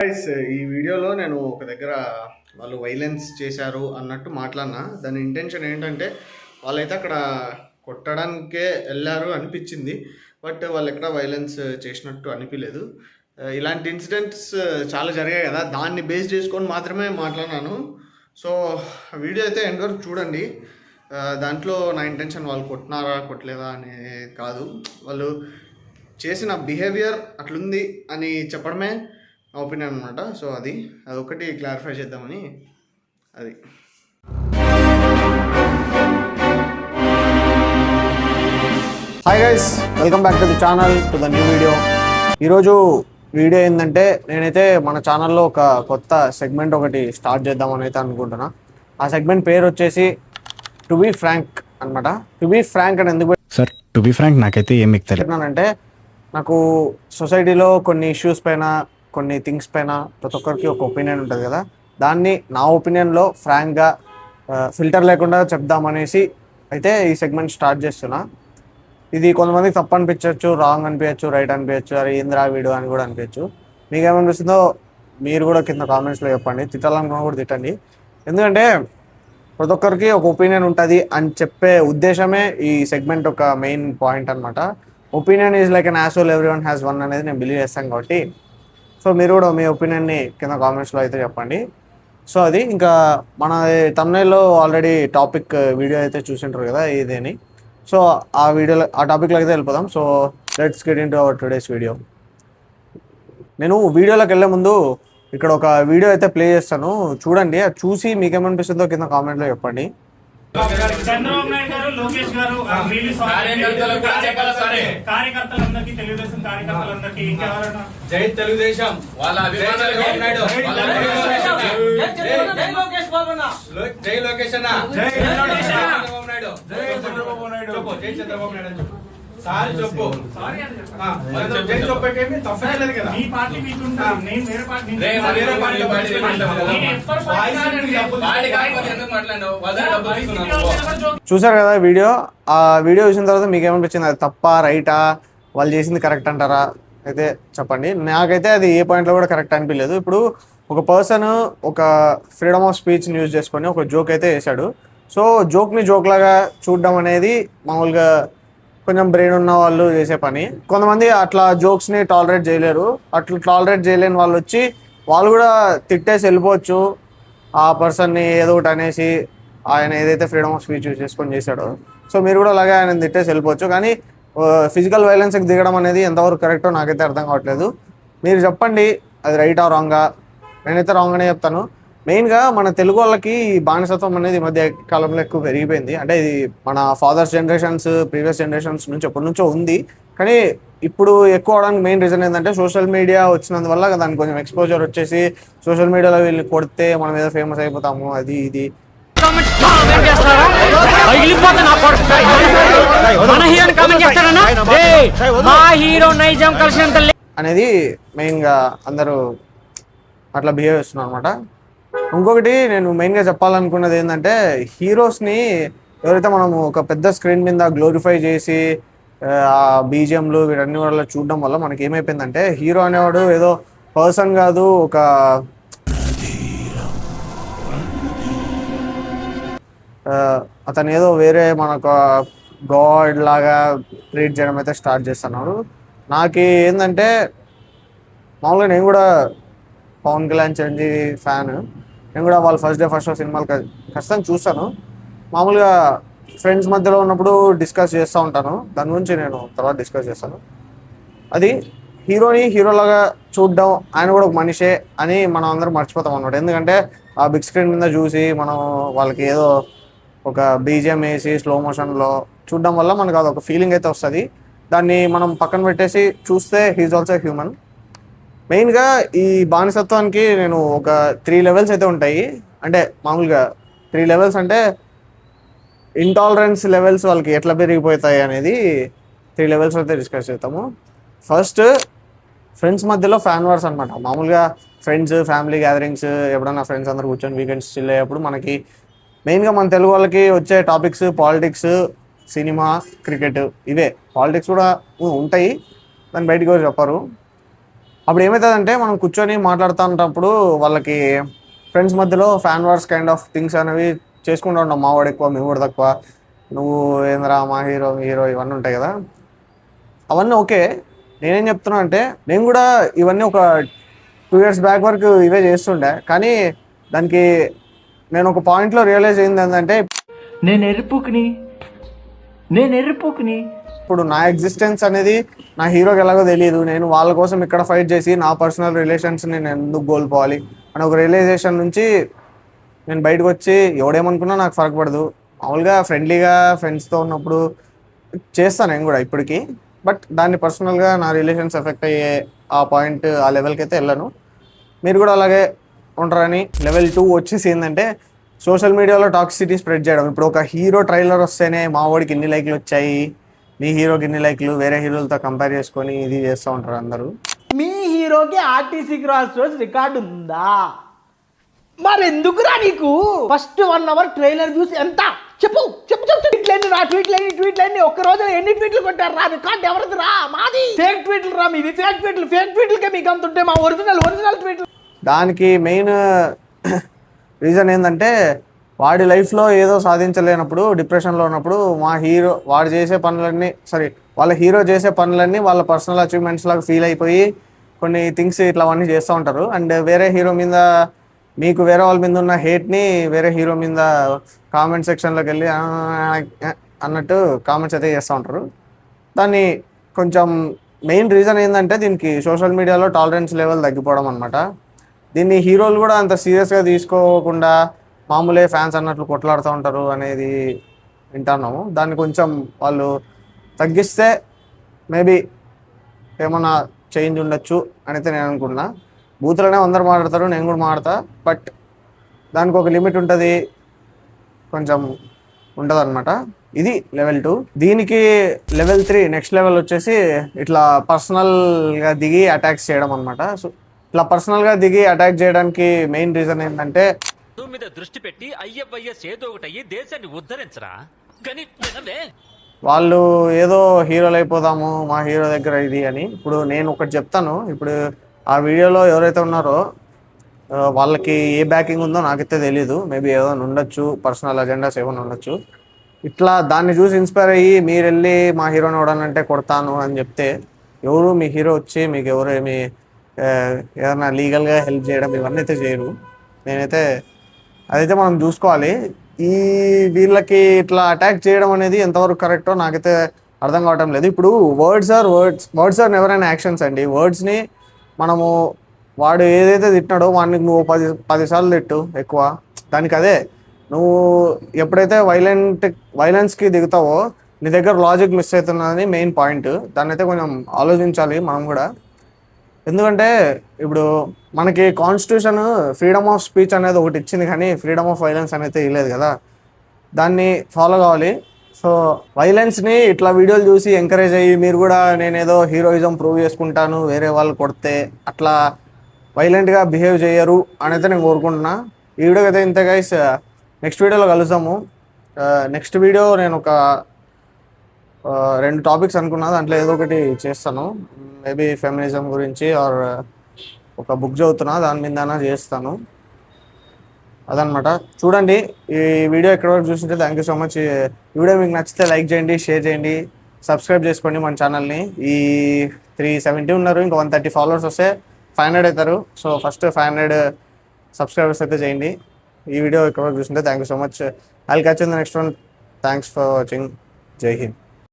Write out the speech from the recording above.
Guys, ఈ వీడియోలో నేను ఒక దగ్గర వాళ్ళు వైలెన్స్ చేశారు అన్నట్టు మాట్లాడినా. దాని ఇంటెన్షన్ ఏంటంటే వాళ్ళైతే అక్కడ కొట్టడానికే వెళ్ళారు అనిపించింది. బట్ వాళ్ళు ఎక్కడ వైలెన్స్ చేసినట్టు అనిపించలేదు. ఇలాంటి ఇన్సిడెంట్స్ చాలా జరిగాయి కదా, దాన్ని బేస్ చేసుకొని మాత్రమే మాట్లాడినాను. సో వీడియో అయితే ఎండ్ వరకు చూడండి. దాంట్లో నా ఇంటెన్షన్ వాళ్ళు కొట్టినారా కొట్టలేదా అనేది కాదు, వాళ్ళు చేసిన బిహేవియర్ అట్లుంది అని చెప్పడమే నా ఒపీనియన్ అనమాట. సో అదొకటి క్లారిఫై చేద్దామని. అది hi guys, welcome back to the channel, to the new video. ఈరోజు వీడియో ఏంటంటే నేనైతే మన ఛానల్లో ఒక కొత్త సెగ్మెంట్ ఒకటి స్టార్ట్ చేద్దామని అయితే అనుకుంటున్నా. ఆ సెగ్మెంట్ పేరు వచ్చేసి టు బీ ఫ్రాంక్ అనమాట. టు బీ ఫ్రాంక్ అని ఎందుకు సార్? టు బీ ఫ్రాంక్ నాకైతే ఏం చెప్తున్నానంటే, నాకు సొసైటీలో కొన్ని ఇష్యూస్ పైన, కొన్ని థింగ్స్ పైన ప్రతి ఒక్కరికి ఒక ఒపీనియన్ ఉంటుంది కదా, దాన్ని నా ఒపీనియన్లో ఫ్రాంక్గా ఫిల్టర్ లేకుండా చెప్దామనేసి అయితే ఈ సెగ్మెంట్ స్టార్ట్ చేస్తున్నా. ఇది కొంతమందికి తప్పు అనిపించవచ్చు, రాంగ్ అనిపించచ్చు, రైట్ అనిపించచ్చు, అరే ఏంద్రా వీడియో అని కూడా అనిపించచ్చు. మీకు ఏమనిపిస్తుందో మీరు కూడా కింద కామెంట్స్లో చెప్పండి. తిట్టాలనుకున్నా కూడా తిట్టండి. ఎందుకంటే ప్రతి ఒక్కరికి ఒక ఒపీనియన్ ఉంటుంది అని చెప్పే ఉద్దేశమే ఈ సెగ్మెంట్ ఒక మెయిన్ పాయింట్ అనమాట. Opinion is like an asshole, everyone has one అనేది నేను బిలీవ్ చేస్తాను కాబట్టి. సో మీరు కూడా మీ ఒపీనియన్ని కింద కామెంట్స్లో అయితే చెప్పండి. సో అది ఇంకా మన తమ్నైల్లో ఆల్రెడీ టాపిక్ వీడియో అయితే చూసింటారు కదా ఇదేని. సో ఆ టాపిక్లో అయితే వెళ్ళిపోదాం. So let's get into hour today's video. నేను వీడియోలోకి వెళ్ళే ముందు ఇక్కడ ఒక వీడియో అయితే ప్లే చేస్తాను, చూడండి. అది చూసి మీకేమనిపిస్తుందో కింద కామెంట్లో చెప్పండి. చంద్రబాబు నాయుడు గారు, లోకేష్ గారు, కార్యకర్తలందరికీ, తెలుగుదేశం కార్యకర్తలందరికీ, ఇంకెవరైనా జై తెలుగుదేశం, వాళ్ళ అభిమానులు జై లోకేష్ అన్న, జై చంద్రబాబు నాయుడు, జై చంద్రబాబు నాయుడు, జై చంద్రబాబు నాయుడు సారీ చెప్పు. జై చెప్పేమి తప్పలేదు కదా. మీ పార్టీ మీకుంటారు, నేను వేరే పార్టీ. చూసారు కదా వీడియో. ఆ వీడియో చూసిన తర్వాత మీకు ఏమనిపించింది? అది తప్ప రైటా, వాళ్ళు చేసింది కరెక్ట్ అంటారా అయితే చెప్పండి. నాకైతే అది ఏ పాయింట్లో కూడా కరెక్ట్ అనిపించలేదు. ఇప్పుడు ఒక పర్సన్ ఒక ఫ్రీడమ్ ఆఫ్ స్పీచ్ని యూజ్ చేసుకొని ఒక జోక్ అయితే వేశాడు. సో జోక్ని జోక్ లాగా చూడడం అనేది మామూలుగా కొంచెం బ్రెయిన్ ఉన్న వాళ్ళు చేసే పని. కొంతమంది అట్లా జోక్స్ని టాలరేట్ చేయలేరు. అట్లా టాలరేట్ చేయలేని వాళ్ళు వచ్చి వాళ్ళు కూడా తిట్టేసి వెళ్ళిపోవచ్చు ఆ పర్సన్ని, ఏదో ఒకటి అనేసి. ఆయన ఏదైతే ఫ్రీడమ్ ఆఫ్ స్పీచ్ యూజ్ చేసుకొని చేశాడో, సో మీరు కూడా అలాగే ఆయన తిట్టేసి వెళ్ళిపోవచ్చు. కానీ ఫిజికల్ వైలెన్స్కి దిగడం అనేది ఎంతవరకు కరెక్టో నాకైతే అర్థం కావట్లేదు. మీరు చెప్పండి, అది రైటా రాంగా? నేనైతే రాంగ్ అనే చెప్తాను. మెయిన్గా మన తెలుగు వాళ్ళకి బానిసత్వం అనేది ఈ మధ్య కాలంలో ఎక్కువ పెరిగిపోయింది. అంటే ఇది మన ఫాదర్స్ జనరేషన్స్, ప్రీవియస్ జనరేషన్స్ నుంచి ఎప్పటి నుంచో ఉంది. కానీ ఇప్పుడు ఎక్కువ అవడానికి మెయిన్ రీజన్ ఏంటంటే సోషల్ మీడియా వచ్చినందువల్ల దానికి కొంచెం ఎక్స్పోజర్ వచ్చేసి సోషల్ మీడియాలో వీళ్ళని కొడితే మనం ఏదో ఫేమస్ అయిపోతాము, అది ఇది అనేది మెయిన్గా అందరూ అట్లా బిహేవ్ చేస్తున్నారు అనమాట. ఇంకొకటి నేను మెయిన్గా చెప్పాలనుకున్నది ఏంటంటే, హీరోస్ని ఎవరైతే మనము ఒక పెద్ద స్క్రీన్ మీద గ్లోరిఫై చేసి ఆ బీజిఎంలు వీటన్ని వల్ల చూడడం వల్ల మనకి ఏమైపోయిందంటే, హీరో అనేవాడు ఏదో పర్సన్ కాదు, ఒక అతను ఏదో వేరే మనకు గాడ్ లాగా ట్రీట్ చేయడం అయితే స్టార్ట్ చేస్తున్నారు. నాకు ఏంటంటే, మామూలుగా నేను కూడా పవన్ కళ్యాణ్, చిరంజీవి ఫ్యాన్. నేను కూడా వాళ్ళు ఫస్ట్ డే ఫస్ట్ షో సినిమాలు ఖచ్చితంగా చూస్తాను. మామూలుగా ఫ్రెండ్స్ మధ్యలో ఉన్నప్పుడు డిస్కస్ చేస్తూ ఉంటాను, దాని గురించి నేను తర్వాత డిస్కస్ చేస్తాను. అది హీరోని హీరోలాగా చూడడం, ఆయన కూడా ఒక మనిషే అని మనం అందరం మర్చిపోతాం అన్నమాట. ఎందుకంటే ఆ బిగ్ స్క్రీన్ మీద చూసి మనం వాళ్ళకి ఏదో ఒక బీజిఎం వేసి స్లో మోషన్లో చూడడం వల్ల మనకు అదొక ఫీలింగ్ అయితే వస్తుంది. దాన్ని మనం పక్కన పెట్టేసి చూస్తే హీఈస్ ఆల్సో హ్యూమన్. మెయిన్గా ఈ బానిసత్వానికి నేను ఒక 3 లెవెల్స్ అయితే ఉంటాయి. అంటే మామూలుగా 3 లెవెల్స్ అంటే ఇంటాలరెన్స్ లెవెల్స్ వాళ్ళకి ఎట్లా పెరిగిపోతాయి అనేది 3 లెవెల్స్ అయితే డిస్కస్ చేస్తాము. ఫస్ట్, ఫ్రెండ్స్ మధ్యలో ఫ్యాన్ వార్స్ అనమాట. మామూలుగా ఫ్రెండ్స్, ఫ్యామిలీ గ్యాదరింగ్స్, ఎప్పుడన్నా ఫ్రెండ్స్ అందరూ కూర్చొని వీకెండ్స్ చిల్ అయ్యేప్పుడు మనకి మెయిన్గా మన తెలుగు వాళ్ళకి వచ్చే టాపిక్స్ పాలిటిక్స్, సినిమా, క్రికెట్. ఇవే. పాలిటిక్స్ కూడా ఉంటాయి, దాన్ని బయటికి కూడా చెప్పరు. అప్పుడు ఏమవుతుందంటే మనం కూర్చొని మాట్లాడుతున్నప్పుడు వాళ్ళకి ఫ్రెండ్స్ మధ్యలో fan wars kind of things అనేవి చేసుకుంటూ ఉంటాం. మా వాడు ఎక్కువ, మీ వాడు తక్కువ, నువ్వు ఏంద్రా మా హీరో ఇవన్నీ ఉంటాయి కదా. అవన్నీ ఓకే. నేనేం చెప్తున్నా అంటే నేను కూడా ఇవన్నీ ఒక 2 years బ్యాక్ వరకు ఇవే చేస్తుండే. కానీ దానికి నేను ఒక పాయింట్లో రియలైజ్ అయింది ఏంటంటే నేను ఎరుపుకుని ఇప్పుడు నా ఎగ్జిస్టెన్స్ అనేది నా హీరోకి ఎలాగో తెలియదు. నేను వాళ్ళ కోసం ఇక్కడ ఫైట్ చేసి నా పర్సనల్ రిలేషన్స్ నేను ఎందుకు కోల్పోవాలి అని ఒక రియలైజేషన్ నుంచి నేను బయటకు వచ్చి ఎవడేమనుకున్నా నాకు ఫరక్ పడదు. మామూలుగా ఫ్రెండ్లీగా ఫ్రెండ్స్తో ఉన్నప్పుడు చేస్తాను నేను కూడా ఇప్పటికీ. బట్ దాన్ని పర్సనల్గా నా రిలేషన్స్ ఎఫెక్ట్ అయ్యే ఆ పాయింట్, ఆ లెవెల్కి అయితే వెళ్ళను. మీరు కూడా అలాగే ఉంటారని. లెవెల్ 2 వచ్చేసి ఏంటంటే సోషల్ మీడియాలో టాక్సిసిటీ స్ప్రెడ్ చేయడం. ఇప్పుడు ఒక హీరో ట్రైలర్ వస్తేనే మా వాడికి ఇన్ని లైక్లు వచ్చాయి, నీ హీరోకి ఇన్ని లైక్లు, వేరే హీరోలతో కంపేర్ చేసుకొని ఇది చేస్తూ ఉంటారు అందరూ. మీ హీరోకి ఆర్టీసీ క్రాస్ రోడ్స్ రికార్డు ఉందా? మరి ఎందుకురా నీకు? ఫస్ట్ 1 hour ట్రైలర్ చూసి ఎంత చెప్పు చెప్పు చెప్పు ట్వీట్లన్నీ ఒక్క రోజు ఎన్ని ట్వీట్లు కొట్టారు రా? రికార్డ్ ఎవరిది రా? మాది. ఫేక్ ట్వీట్లు రా మీది. ఫేక్ ట్వీట్లకే మీకు అంత ఉంటే మా ఒరిజినల్ ట్వీట్లు. దానికి మెయిన్ రీజన్ ఏంటంటే వాడి లైఫ్లో ఏదో సాధించలేనప్పుడు, డిప్రెషన్లో ఉన్నప్పుడు వాళ్ళ హీరో చేసే పనులన్నీ వాళ్ళ పర్సనల్ అచీవ్మెంట్స్ లాగా ఫీల్ అయిపోయి కొన్ని థింగ్స్ ఇట్లా అవన్నీ చేస్తూ ఉంటారు. అండ్ వేరే హీరో మీద, మీకు వేరే వాళ్ళ మీద ఉన్న హేట్ని వేరే హీరో మీద కామెంట్ సెక్షన్లోకి వెళ్ళి అన్నట్టు కామెంట్స్ అయితే చేస్తూ ఉంటారు. దాన్ని కొంచెం మెయిన్ రీజన్ ఏంటంటే దీనికి సోషల్ మీడియాలో టాలరెన్స్ లెవెల్ తగ్గిపోవడం అనమాట. దీన్ని హీరోలు కూడా అంత సీరియస్గా తీసుకోకుండా మామూలే ఫ్యాన్స్ అన్నట్లు కొట్లాడుతూ ఉంటారు అనేది వింటున్నాము. దాన్ని కొంచెం వాళ్ళు తగ్గిస్తే మేబీ ఏమన్నా చేంజ్ ఉండొచ్చు అని అయితే నేను అనుకున్నా. బూతులనే అందరు మాట్లాడతారు, నేను కూడా మాట్లాడతా. బట్ దానికి ఒక లిమిట్ ఉంటుంది, కొంచెం ఉంటుంది అనమాట. ఇది లెవెల్ 2. దీనికి లెవెల్ 3 నెక్స్ట్ లెవెల్ వచ్చేసి ఇట్లా పర్సనల్గా దిగి అటాక్స్ చేయడం అనమాట. సో ఇట్లా పర్సనల్గా దిగి అటాక్ చేయడానికి మెయిన్ రీజన్ ఏంటంటే మీద దృష్టి పెట్టి అయ్యవయ్యస్ ఏదో ఒకటి దేశాన్ని ఉద్ధరించరా. వాళ్ళు ఏదో హీరోలు అయిపోదాము మా హీరో దగ్గర ఇది అని. ఇప్పుడు నేను ఒకటి చెప్తాను. ఇప్పుడు ఆ వీడియోలో ఎవరైతే ఉన్నారో వాళ్ళకి ఏ బ్యాకింగ్ ఉందో నాకైతే తెలీదు. మేబీ ఏదైనా ఉండొచ్చు, పర్సనల్ అజెండాస్ ఏమైనా ఉండొచ్చు. ఇట్లా దాన్ని చూసి ఇన్స్పైర్ అయ్యి మీరు వెళ్ళి మా హీరోని చూడాలంటే కొడతాను అని చెప్తే ఎవరు మీ హీరో వచ్చి మీకు ఎవరు ఏమి ఏదైనా లీగల్గా హెల్ప్ చేయడం ఇవన్నీ అయితే చేయరు. నేనైతే అదైతే మనం చూసుకోవాలి. వీళ్ళకి ఇట్లా అటాక్ చేయడం అనేది ఎంతవరకు కరెక్టో నాకైతే అర్థం కావటం లేదు. ఇప్పుడు words are never and actions అండి. వర్డ్స్ని మనము వాడు ఏదైతే తిట్టినాడో వాడిని నువ్వు 10 సార్లు తిట్టు ఎక్కువ. దానికి అదే నువ్వు ఎప్పుడైతే వైలెన్స్కి దిగుతావో నీ దగ్గర లాజిక్ మిస్ అవుతున్నదని మెయిన్ పాయింట్. దాన్ని అయితే కొంచెం ఆలోచించాలి మనం కూడా. ఎందుకంటే ఇప్పుడు మనకి కాన్స్టిట్యూషన్ ఫ్రీడమ్ ఆఫ్ స్పీచ్ అనేది ఒకటి ఇచ్చింది, కానీ ఫ్రీడమ్ ఆఫ్ వైలెన్స్ అనేది ఇవ్వలేదు కదా. దాన్ని ఫాలో కావాలి. సో వైలెన్స్ని ఇట్లా వీడియోలు చూసి ఎంకరేజ్ అయ్యి మీరు కూడా నేనేదో హీరోయిజం ప్రూవ్ చేసుకుంటాను వేరే వాళ్ళు కొడితే అట్లా వైలెంట్గా బిహేవ్ చేయరు అని అయితే నేను కోరుకుంటున్నా. ఈ వీడియోకి అయితే ఇంతే గైస్. నెక్స్ట్ వీడియోలో కలుద్దాము. నెక్స్ట్ వీడియో నేను ఒక 2 టాపిక్స్ అనుకున్నా, దాంట్లో ఏదో ఒకటి చేస్తాను. మేబీ ఫెమినిజం గురించి ఆర్ ఒక బుక్ చదువుతున్నా దాని మీద చేస్తాను. అదనమాట. చూడండి ఈ వీడియో ఎక్కడి వరకు చూస్తుంటే థ్యాంక్ యూ సో మచ్. ఈ వీడియో మీకు నచ్చితే లైక్ చేయండి, షేర్ చేయండి, సబ్స్క్రైబ్ చేసుకోండి మన ఛానల్ని. ఈ 370 ఉన్నారు, ఇంకా 130 ఫాలోవర్స్ వస్తే 500 అవుతారు. సో ఫస్ట్ 500 సబ్స్క్రైబర్స్ అయితే చేయండి. ఈ వీడియో ఎక్కడి వరకు చూస్తుంటే thank you so much. I will catch you in the next one. Thanks for watching. జై హింద్.